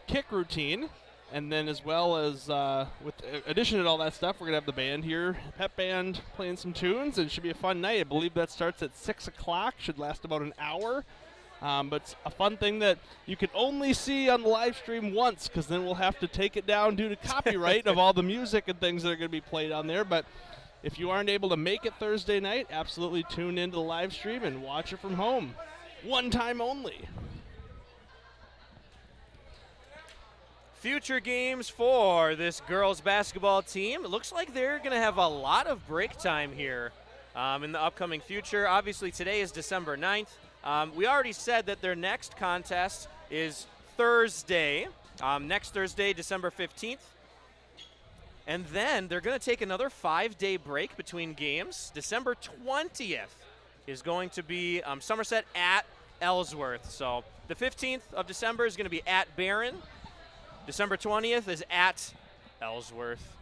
kick routine. And then as well as, with addition to all that stuff, we're going to have the band here, pep band, playing some tunes. It should be a fun night. I believe that starts at 6 o'clock, should last about an hour. But it's a fun thing that you can only see on the live stream once, because then we'll have to take it down due to copyright of all the music and things that are going to be played on there. But if you aren't able to make it Thursday night, absolutely tune into the live stream and watch it from home. One time only. Future games for this girls basketball team. It looks like they're going to have a lot of break time here in the upcoming future. Obviously, today is December 9th. We already said that their next contest is Thursday, next Thursday, December 15th. And then they're going to take another 5-day break between games. December 20th is going to be Somerset at Ellsworth. So the 15th of December is going to be at Barron. December 20th is at Ellsworth.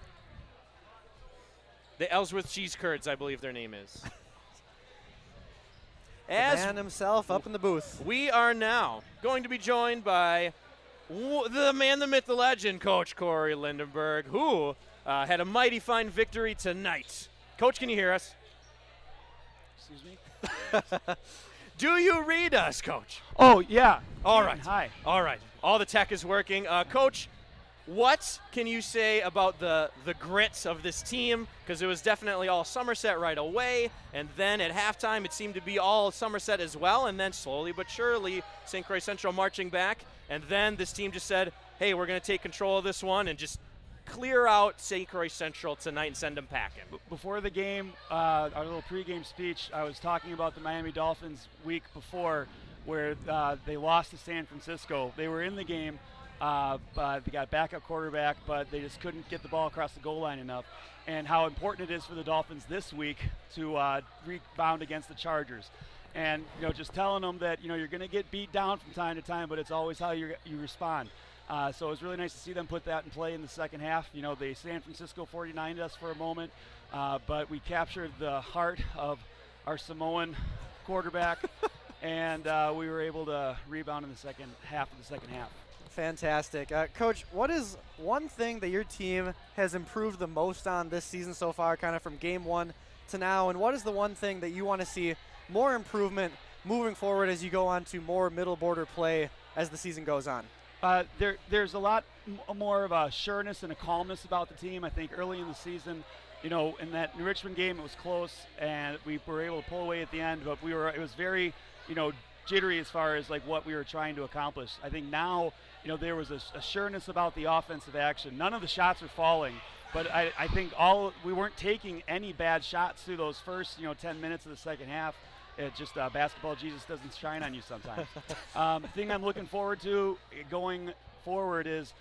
The Ellsworth Cheese Curds, I believe their name is. The As man himself up in the booth. we are now going to be joined by the man, the myth, the legend, Coach Corey Lindenberg, who had a mighty fine victory tonight. Coach, can you hear us? Excuse me? Do you read us, Coach? Oh, yeah. All right. Hi. All right. All the tech is working. Coach, what can you say about the grit of this team? Because it was definitely all Somerset right away, and then at halftime it seemed to be all Somerset as well, and then slowly but surely St. Croix Central marching back, and then this team just said, hey, we're going to take control of this one and just clear out St. Croix Central tonight and send them packing. Before the game, our little pregame speech, I was talking about the Miami Dolphins week before where they lost to San Francisco. They were in the game, but they got backup quarterback, but they just couldn't get the ball across the goal line enough. And how important it is for the Dolphins this week to rebound against the Chargers. And, just telling them that, you're going to get beat down from time to time, but it's always how you respond. So it was really nice to see them put that in play in the second half. They San Francisco 49'd us for a moment, but we captured the heart of our Samoan quarterback, and we were able to rebound in the second half of the second half. Fantastic. Coach, what is one thing that your team has improved the most on this season so far, kind of from game one to now, and what is the one thing that you want to see more improvement moving forward as you go on to more middle border play as the season goes on? There's a lot more of a sureness and a calmness about the team. I think early in the season, in that Richmond game, it was close, and we were able to pull away at the end, but it was very, jittery as far as like what we were trying to accomplish. I think now, there was a sureness about the offensive action. None of the shots are falling, but I think we weren't taking any bad shots through those first, 10 minutes of the second half. It just basketball Jesus doesn't shine on you sometimes. The thing I'm looking forward to going forward is,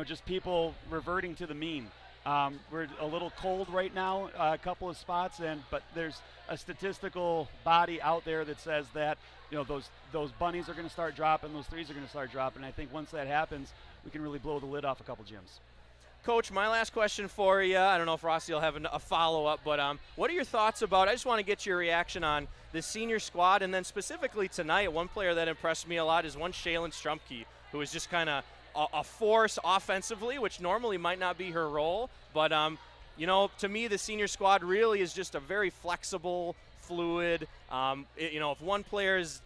just people reverting to the mean. We're a little cold right now, a couple of spots, but there's a statistical body out there that says that those bunnies are going to start dropping, those threes are going to start dropping. I think once that happens, we can really blow the lid off a couple gyms. Coach, my last question for you, I don't know if Rossi will have a follow-up, but what are your thoughts about, I just want to get your reaction on the senior squad, and then specifically tonight, one player that impressed me a lot is one Shaylin Strumpke, who was just kind of a force offensively, which normally might not be her role, but to me the senior squad really is just a very flexible, fluid. If one player is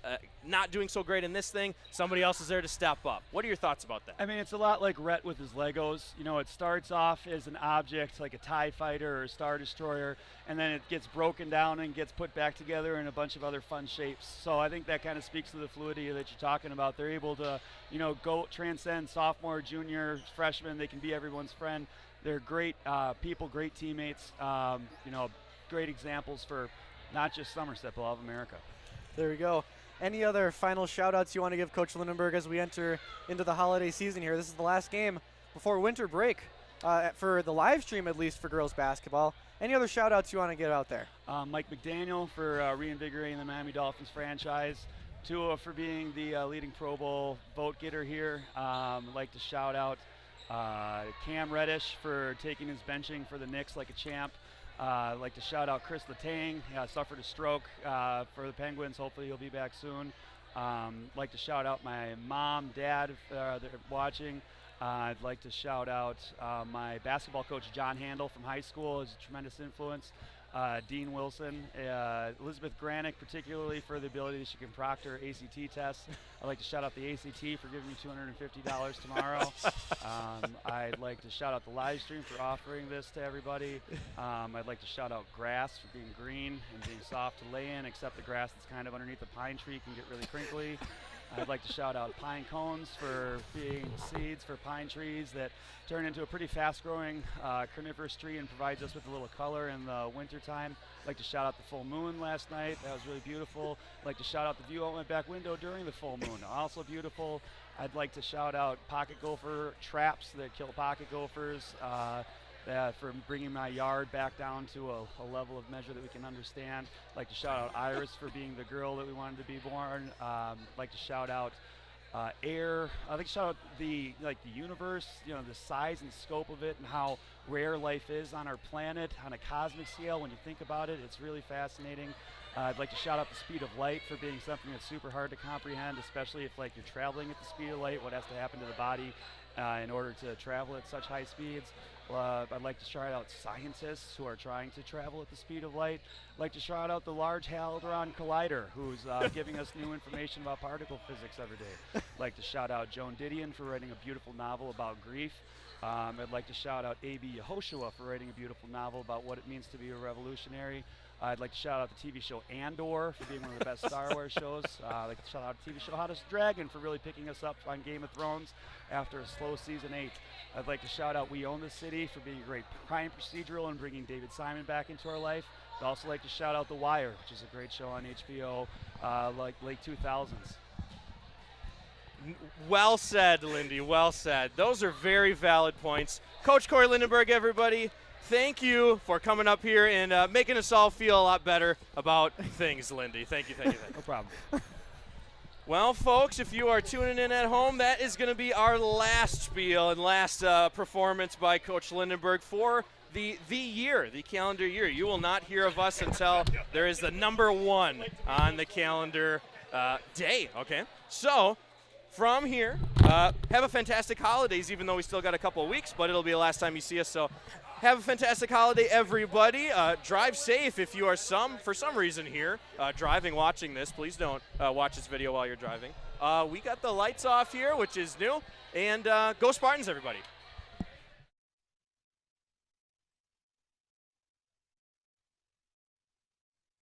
not doing so great in this thing, somebody else is there to step up. What are your thoughts about that? I mean, it's a lot like Rhett with his Legos. It starts off as an object like a TIE fighter or a Star Destroyer, and then it gets broken down and gets put back together in a bunch of other fun shapes. So I think that kind of speaks to the fluidity that you're talking about. They're able to, go transcend sophomore, junior, freshman. They can be everyone's friend. They're great people, great teammates, great examples for not just Somerset, but all of America. There we go. Any other final shout-outs you want to give Coach Lindenberg as we enter into the holiday season here? This is the last game before winter break for the live stream, at least for girls basketball. Any other shout-outs you want to get out there? Mike McDaniel for reinvigorating the Miami Dolphins franchise. Tua for being the leading Pro Bowl vote getter here. I'd like to shout out Cam Reddish for taking his benching for the Knicks like a champ. I'd like to shout out Chris Letang, suffered a stroke for the Penguins. Hopefully he'll be back soon. I'd like to shout out my mom, dad, that are watching. I'd like to shout out my basketball coach, John Handel from high school, is a tremendous influence. Dean Wilson, Elizabeth Granick, particularly for the ability she can proctor ACT tests. I'd like to shout out the ACT for giving me $250 tomorrow. I'd like to shout out the live stream for offering this to everybody. I'd like to shout out grass for being green and being soft to lay in, except the grass that's kind of underneath the pine tree can get really crinkly. I'd like to shout out pine cones for being seeds for pine trees that turn into a pretty fast-growing carnivorous tree and provides us with a little color in the wintertime. I'd like to shout out the full moon last night. That was really beautiful. I'd like to shout out the view out my back window during the full moon. Also beautiful. I'd like to shout out pocket gopher traps that kill pocket gophers. For bringing my yard back down to a level of measure that we can understand. I'd like to shout out Iris for being the girl that we wanted to be born. I'd like to shout out air. I think shout out the universe, the size and scope of it, and how rare life is on our planet on a cosmic scale. When you think about it, it's really fascinating. I'd like to shout out the speed of light for being something that's super hard to comprehend, especially if you're traveling at the speed of light. What has to happen to the body in order to travel at such high speeds? I'd like to shout out scientists who are trying to travel at the speed of light. I'd like to shout out the Large Hadron Collider, who's giving us new information about particle physics every day. I'd like to shout out Joan Didion for writing a beautiful novel about grief. I'd like to shout out A.B. Yehoshua for writing a beautiful novel about what it means to be a revolutionary. I'd like to shout out the TV show Andor for being one of the best Star Wars shows. I'd like to shout out the TV show Hottest Dragon for really picking us up on Game of Thrones after a slow season 8. I'd like to shout out We Own the City for being a great crime procedural and bringing David Simon back into our life. I'd also like to shout out The Wire, which is a great show on HBO, late 2000s. Well said, Lindy, well said. Those are very valid points. Coach Corey Lindenberg, everybody, thank you for coming up here and making us all feel a lot better about things, Lindy. Thank you. No problem. Well, folks, if you are tuning in at home, that is going to be our last spiel and last performance by Coach Lindenberg for the calendar year. You will not hear of us until there is the number 1 on the calendar day, okay? So, from here, have a fantastic holidays, even though we still got a couple of weeks, but it'll be the last time you see us, so have a fantastic holiday, everybody. Drive safe if you are for some reason here driving, watching this. Please don't watch this video while you're driving. We got the lights off here, which is new, and go Spartans, everybody.